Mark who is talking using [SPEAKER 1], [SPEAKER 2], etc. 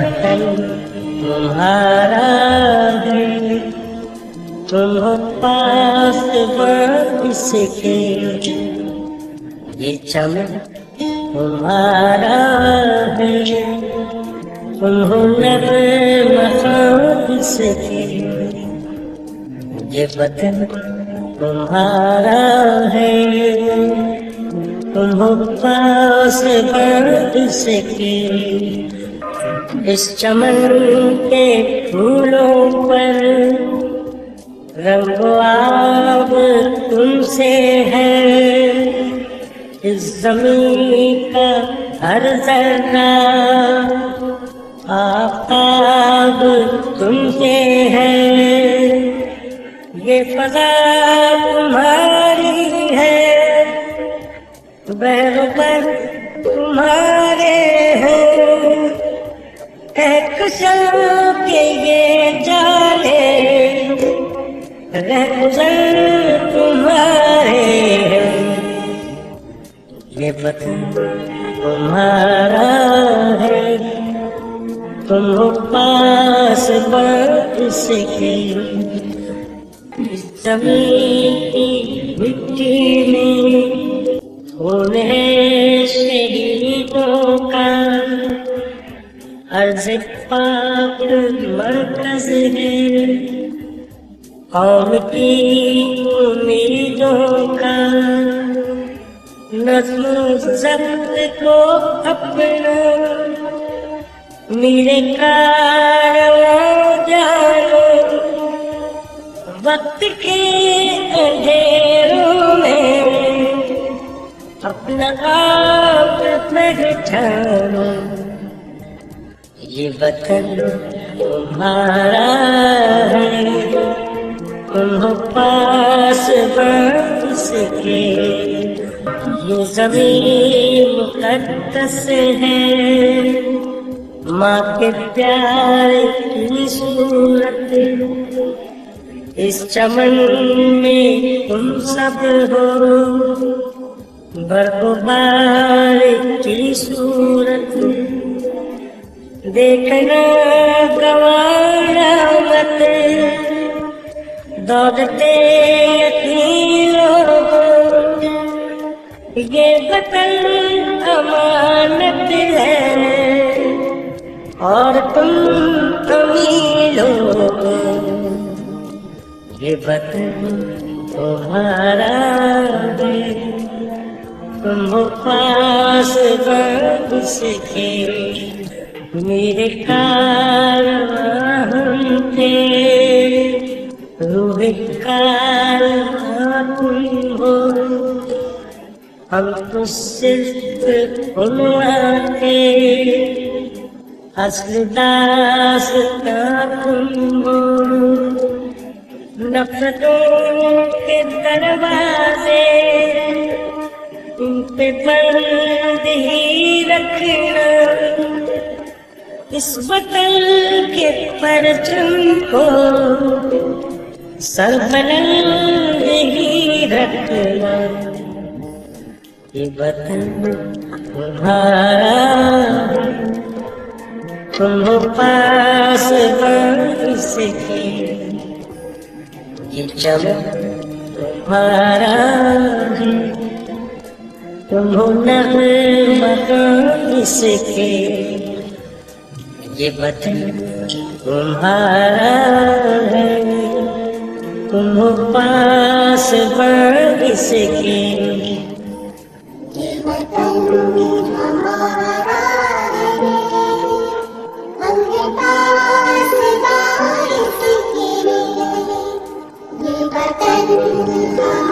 [SPEAKER 1] वतन तुम्हारा है, तुम हो पास इसके, ये चमन तुम्हारा है, तुम हो इसके, ये वतन तुम्हारा है, तुम हो पास इसके। इस चमन के फूलों पर रंगो आब तुमसे है, इस ज़मीन का हर ज़र्रा आफ़ताब तुमसे है, ये फ़ज़ा तुम्हारी है, बहर तुम्हारे हैं, कहकशां के ये जाले रहगुज़र तुम्हारे हैं, ये वतन तुम्हारा है, तुम हो पास इसके। इस ज़मीन की मिट्टी में खून है शहीदों का, अर्ज़ पाक मरकज़ है, कौम की उम्मीदों का, नज़्म ज़ब्त को अपना मेरे कारवां जानो, वक्त के अंधेरों में अपना आप पहचानो, ये वतन तुम्हारा है, तुम हो पास इसके, ये ज़मीन मुक़द्दस है, माँ के प्यार की सूरत, इस चमन में तुम सब हो, बर्फ़बार की सूरत, देखना गवारा मत, दौड़ते यतीमों, ये वतन अमानत है, और तुम अमीर हो, ये वतन तुम्हारा है, तुम हो पास इसके, मेरे कारवां थे, रूह कारवां तुम हो, हम तो सिर्फ उनवां थे, अस्ल दास्तां तुम हो, नफ़रतों के दरवाजे तुम पे बंद ही रखना, इस वतन के परचम को सरबलंद ही रखना, ये वतन तुम्हारा, तुम हो पास इसके, ये चमन तुम्हारा है, तुम हो नग़्मा इसके, ये वतन तुम्हारा है, तुम हो पास इसके,
[SPEAKER 2] ये वतन हमारा है, हम हैं पास इसके, ये वतन